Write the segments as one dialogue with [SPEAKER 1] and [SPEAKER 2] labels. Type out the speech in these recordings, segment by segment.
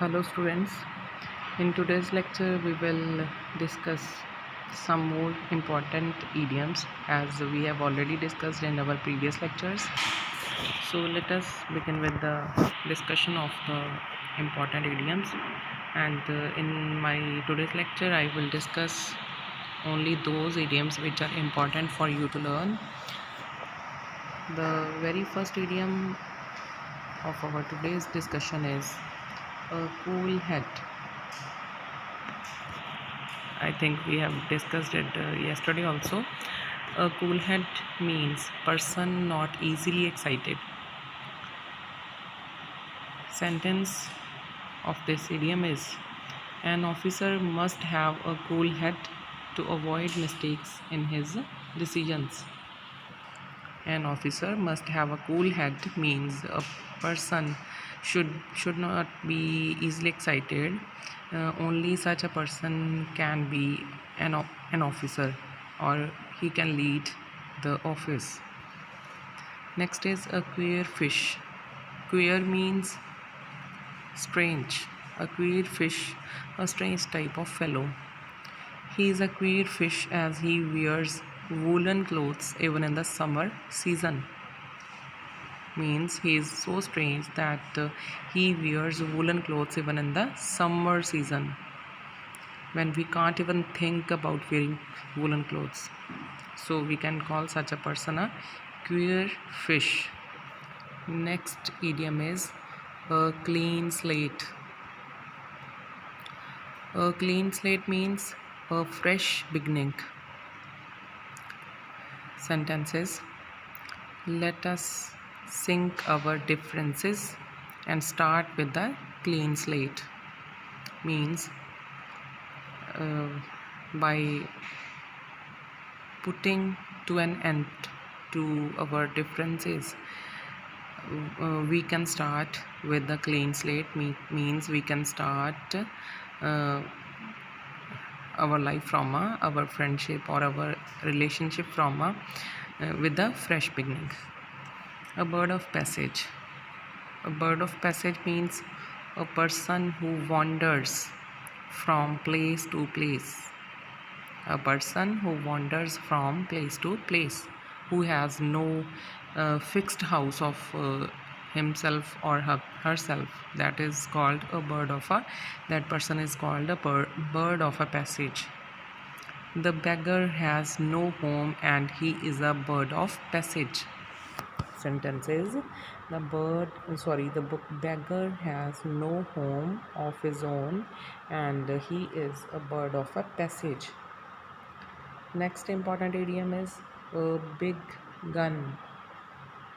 [SPEAKER 1] Hello students, in today's lecture we will discuss some more important idioms as we have already discussed in our previous lectures. So let us begin with the discussion of the important idioms, and in my today's lecture I will discuss only those idioms which are important for you to learn. The very first idiom of our today's discussion is a cool head. I think we have discussed it yesterday also. A cool head means person not easily excited. Sentence of this idiom is an officer must have a cool head to avoid mistakes in his decisions. An officer must have a cool head means a person should not be easily excited. Only such a person can be an officer, or he can lead the office. Next is a queer fish. Queer means strange. A queer fish, a strange type of fellow. He is a queer fish as he wears woolen clothes even in the summer season. Means he is so strange that he wears woolen clothes even in the summer season when we can't even think about wearing woolen clothes. So we can call such a person a queer fish. Next idiom is a clean slate. A clean slate means a fresh beginning. Sentences: let us sink our differences and start with a clean slate. Means by putting to an end to our differences, we can start with the clean slate. Means we can start uh, our life from our friendship or our relationship from with a fresh beginning. A bird of passage. A bird of passage means a person who wanders from place to place. A person who wanders from place to place, who has no fixed house of himself or herself. That is called a bird of a. That person is called a bird of a passage. The beggar has no home and he is a bird of passage. Sentences: the beggar has no home of his own and he is a bird of a passage. Next important idiom is a big gun.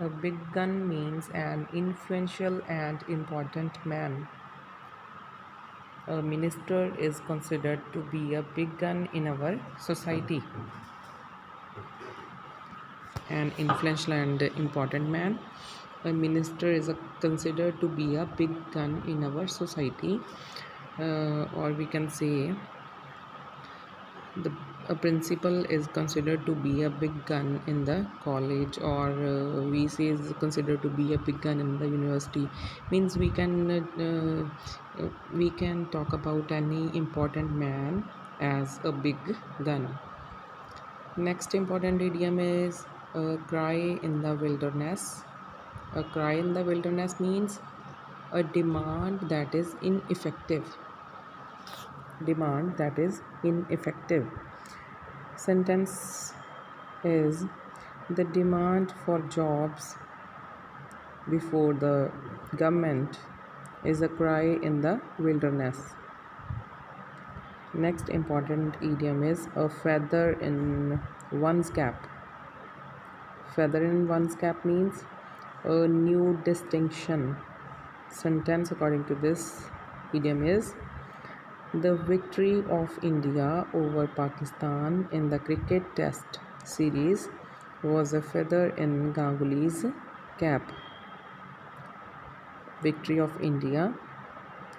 [SPEAKER 1] A big gun means an influential and important man. A minister is considered to be a big gun in our society. An influential and important man. A minister is considered to be a big gun in our society, or we can say a principal is considered to be a big gun in the college, or we say is considered to be a big gun in the university. Means we can talk about any important man as a big gun. Next important idiom is a cry in the wilderness. A cry in the wilderness means a demand that is ineffective. Demand that is ineffective. Sentence is the demand for jobs before the government is a cry in the wilderness. Next important idiom is a feather in one's cap. Feather in one's cap means a new distinction. Sentence according to this idiom is the victory of India over Pakistan in the cricket test series was a feather in Ganguly's cap. Victory of India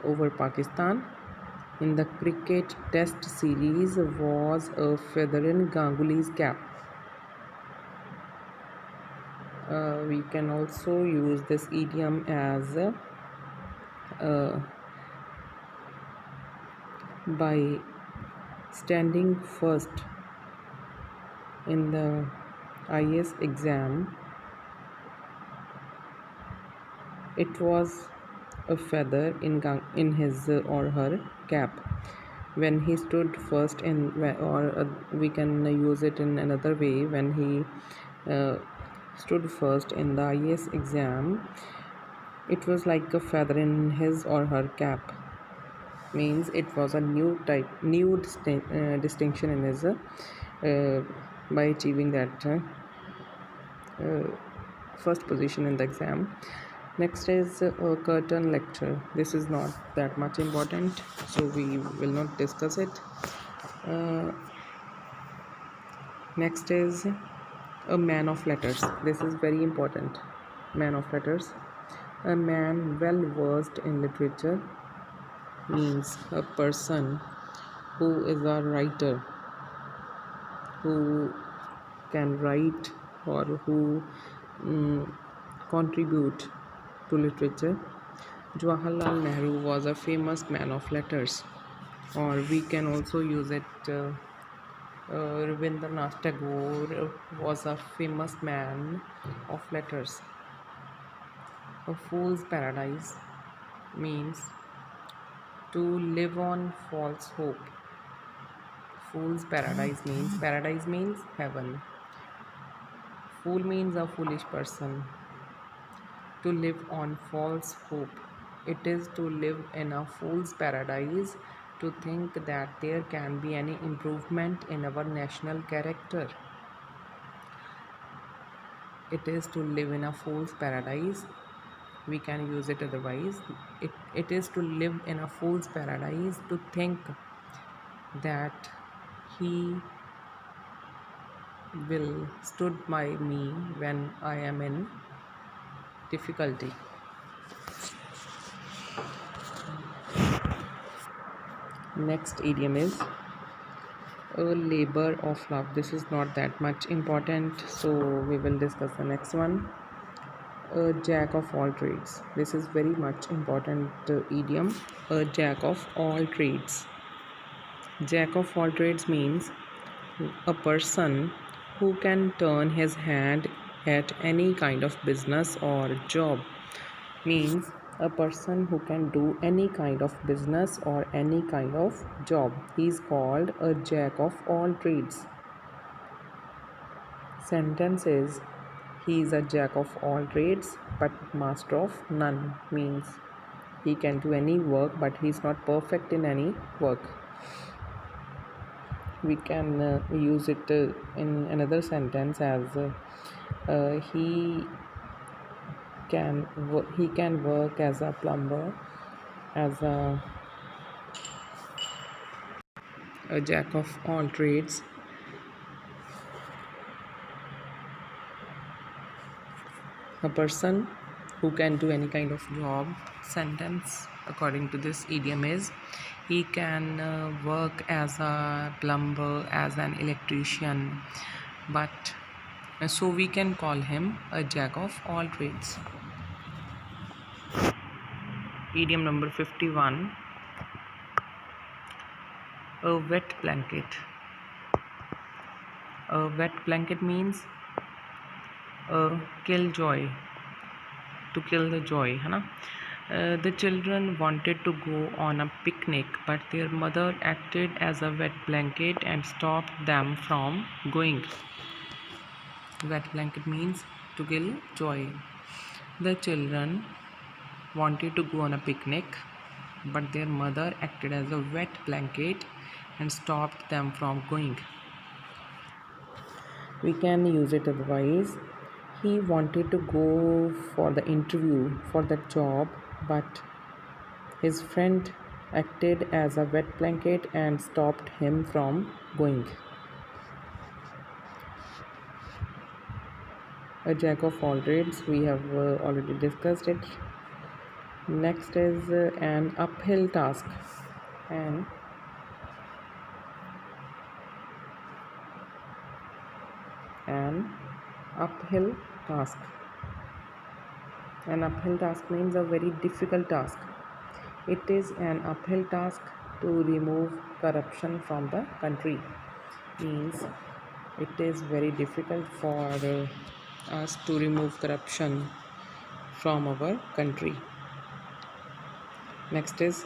[SPEAKER 1] over Pakistan in the cricket test series was a feather in Ganguly's cap. We can also use this idiom as by standing first in the IAS exam. It was a feather in his or her cap when he stood first in, or we can use it in another way, when he stood first in the IAS exam. It was like a feather in his or her cap, means it was a new distinction in his by achieving that first position in the exam. Next is a curtain lecture. This is not that much important, so we will not discuss it. uh, Next is a man of letters. This is very important. Man of letters, a man well versed in literature, means a person who is a writer, who can write, or who mm, contribute to literature. Jawaharlal Nehru was a famous man of letters, or we can also use it. Rabindranath Tagore was a famous man of letters. A fool's paradise means to live on false hope. Fool's paradise means heaven. Fool means a foolish person. To live on false hope. It is to live in a fool's paradise, to think that there can be any improvement in our national character. It is to live in a fool's paradise. We can use it otherwise. It is to live in a fool's paradise, to think that he will stood by me when I am in difficulty. Next idiom is a labor of love. This is not that much important, so we will discuss the next one. A jack of all trades. This is very much important idiom. A jack of all trades. Jack of all trades means a person who can turn his hand at any kind of business or job. Means a person who can do any kind of business or any kind of job. He is called a jack of all trades. Sentence is, he is a jack of all trades but master of none. Means he can do any work but he is not perfect in any work. We can use it in another sentence as he can work as a plumber, as a jack of all trades. A person who can do any kind of job. Sentence according to this idiom is, he can work as a plumber, as an electrician, but so we can call him a jack of all trades. Idiom number 51, a wet blanket. A wet blanket means a killjoy, to kill the joy, है ना. The children wanted to go on a picnic, but their mother acted as a wet blanket and stopped them from going. Wet blanket means to kill joy. The children wanted to go on a picnic, but their mother acted as a wet blanket and stopped them from going. We can use it otherwise. He wanted to go for the interview for that job, but his friend acted as a wet blanket and stopped him from going. A jack of all trades, we have already discussed it. Next is an uphill task. An uphill task. An uphill task means a very difficult task. It is an uphill task to remove corruption from the country. Means it is very difficult for us to remove corruption from our country. Next is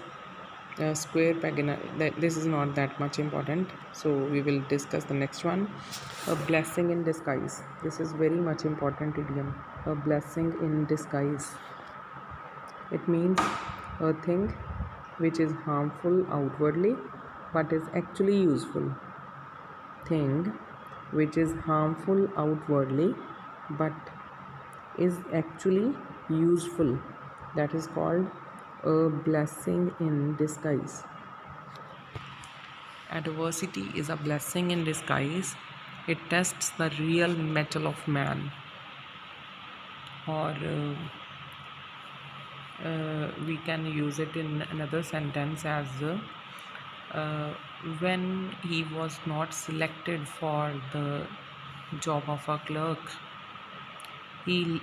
[SPEAKER 1] square peg in a, this is not that much important, so we will discuss the next one. A blessing in disguise. This is very much important idiom. A blessing in disguise. It means a thing which is harmful outwardly but is actually useful. Thing which is harmful outwardly but is actually useful. That is called a blessing in disguise. Adversity is a blessing in disguise. It tests the real mettle of man. Or we can use it in another sentence as when he was not selected for the job of a clerk, he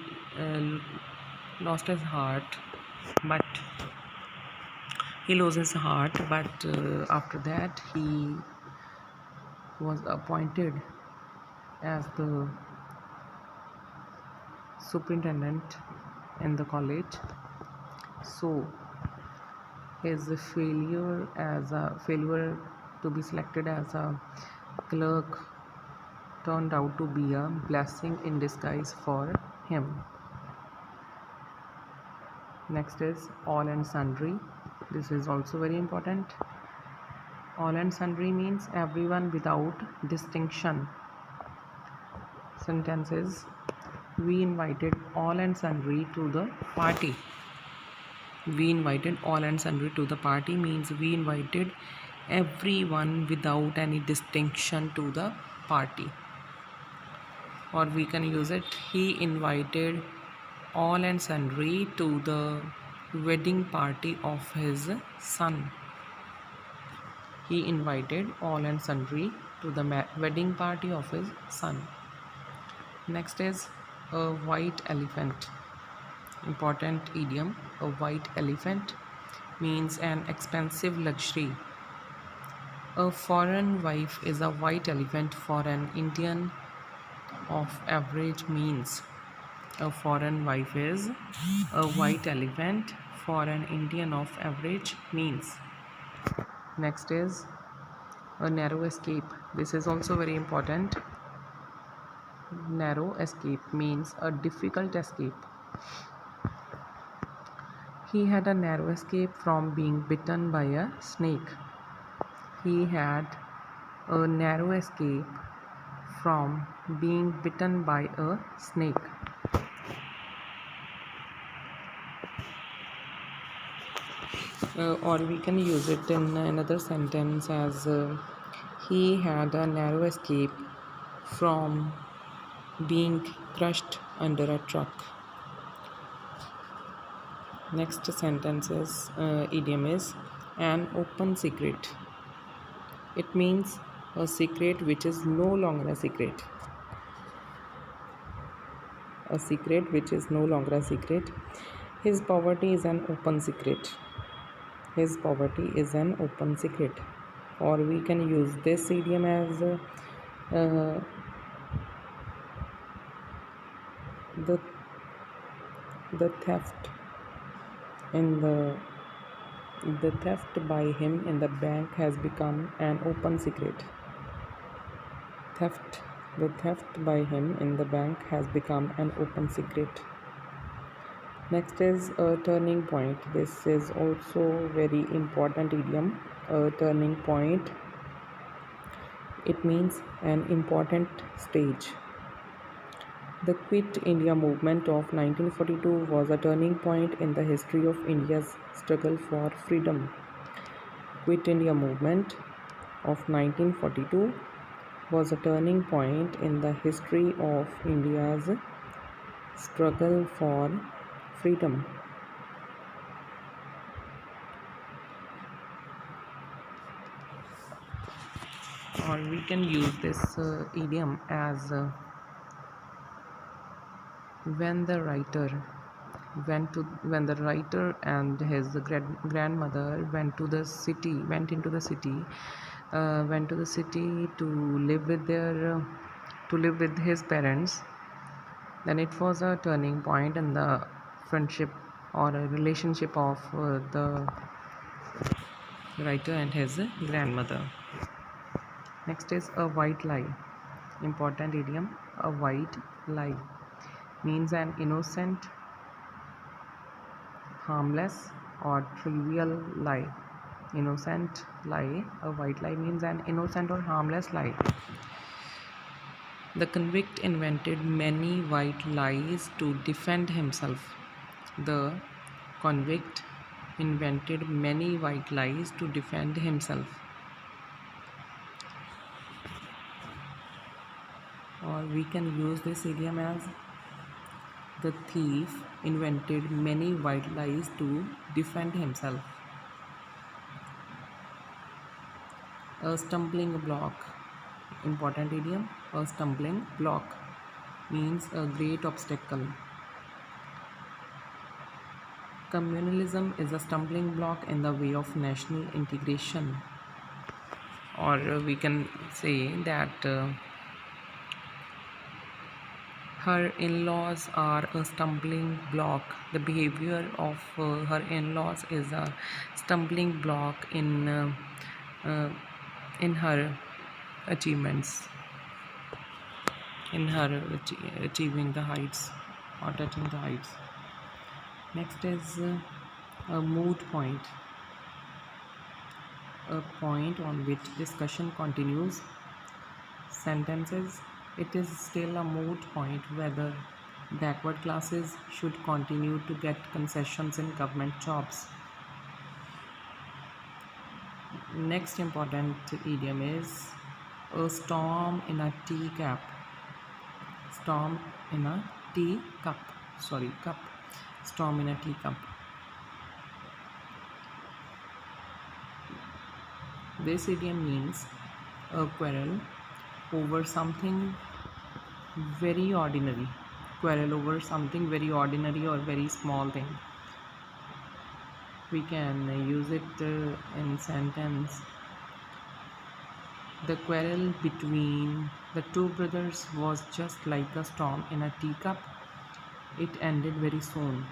[SPEAKER 1] lost his heart, but after that he was appointed as the superintendent in the college. So his failure to be selected as a clerk turned out to be a blessing in disguise for him. Next is all and sundry. This is also very important. All and sundry means everyone without distinction. Sentences: we invited all and sundry to the party. We invited all and sundry to the party means we invited everyone without any distinction to the party. Or we can use it: he invited all and sundry to the wedding party of his son. He invited all and sundry to the wedding party of his son. Next is a white elephant. Important idiom. A white elephant means an expensive luxury. A foreign wife is a white elephant for an Indian of average means. A foreign wife is a white elephant for an Indian of average means. Next is a narrow escape. This is also very important. Narrow escape means a difficult escape. He had a narrow escape from being bitten by a snake. He had a narrow escape from being bitten by a snake. Or we can use it in another sentence as he had a narrow escape from being crushed under a truck. Next sentence is idiom is an open secret. It means a secret which is no longer a secret. A secret which is no longer a secret. His poverty is an open secret. His poverty is an open secret. Or we can use this idiom as the theft by him in the bank has become an open secret. The theft by him in the bank has become an open secret. Next is a turning point. This is also very important idiom. A turning point. It means an important stage. The Quit India movement of 1942 was a turning point in the history of India's struggle for freedom. Quit India movement of 1942 was a turning point in the history of India's struggle for freedom. Or we can use this idiom as when the writer when the writer and his grandmother went into the city, to live with his parents, then it was a turning point in the friendship or a relationship of the writer and his grandmother. Next is a white lie. Important idiom. A white lie means an innocent, harmless, or trivial lie. Innocent lie. A white lie means an innocent or harmless lie. The convict invented many white lies to defend himself. The convict invented many white lies to defend himself. Or we can use this idiom as the thief invented many white lies to defend himself. A stumbling block. Important idiom. A stumbling block means a great obstacle. Communalism is a stumbling block in the way of national integration. Or we can say that her in-laws are a stumbling block. The behavior of her in-laws is a stumbling block in her achievements, in her achieving the heights or touching the heights. Next is a moot point. A point on which discussion continues. Sentences. It is still a moot point whether backward classes should continue to get concessions in government jobs. Next important idiom is a storm in a teacup. Storm in a teacup. Cup. Storm in a teacup. This idiom means a quarrel over something very ordinary. Quarrel over something very ordinary or very small thing. We can use it in sentence. The quarrel between the two brothers was just like a storm in a teacup. It ended very soon.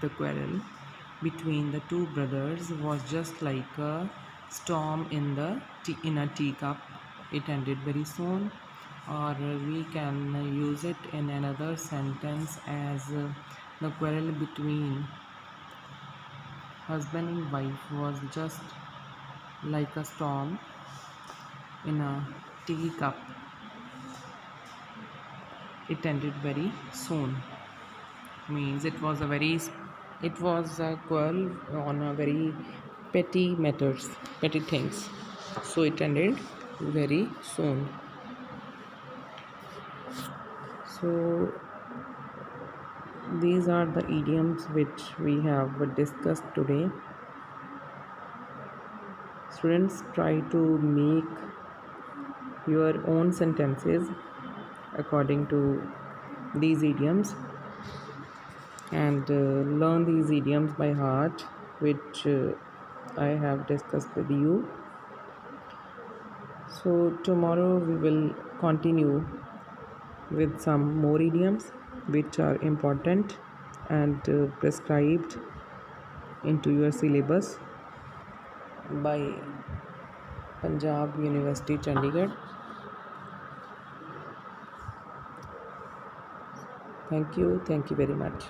[SPEAKER 1] The quarrel between the two brothers was just like a storm in a teacup. It ended very soon. Or we can use it in another sentence as the quarrel between husband and wife was just like a storm in a teacup. It ended very soon. Means it was a quarrel on a very petty matters, petty things. So it ended very soon. So these are the idioms which we have discussed today. Students, try to make your own sentences according to these idioms and learn these idioms by heart, which I have discussed with you. So tomorrow we will continue with some more idioms which are important and prescribed into your syllabus by Punjab University, Chandigarh. Thank you very much.